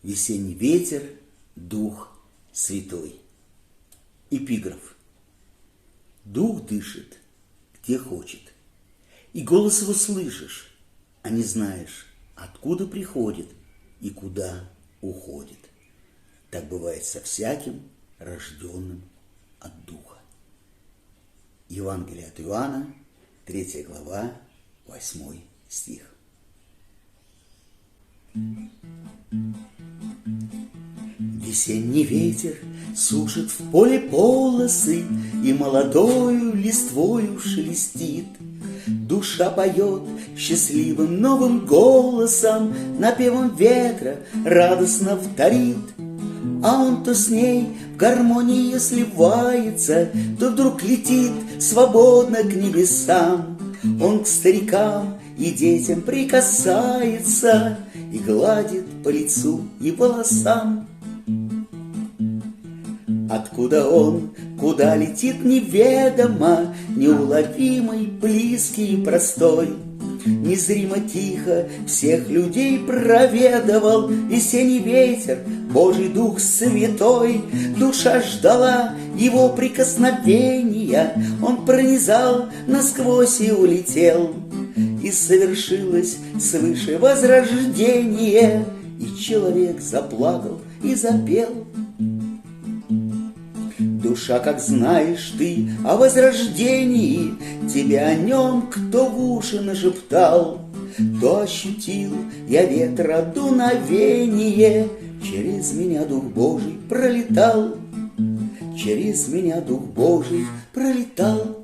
Весенний ветер, дух святой. Эпиграф. Дух дышит, где хочет, и голос его слышишь, а не знаешь, откуда приходит и куда уходит. Так бывает со всяким, рожденным от Духа. Евангелие от Иоанна, 3 глава, 8 стих. Весенний ветер сушит в поле полосы и молодою листвою шелестит. Душа поет счастливым новым голосом, напевом ветра радостно вторит. А он то с ней в гармонии сливается, то вдруг летит свободно к небесам. Он к старикам и детям прикасается и гладит по лицу и волосам. Откуда он, куда летит, неведомо, неуловимый, близкий и простой. Незримо тихо всех людей проведывал весенний ветер, Божий Дух Святой. Душа ждала его прикосновения, он пронизал насквозь и улетел. И совершилось свыше возрождение, и человек заплакал и запел. Душа, как знаешь ты о возрождении, тебе о нем кто в уши нашептал, то ощутил я ветра дуновение, через меня Дух Божий пролетал, через меня Дух Божий пролетал.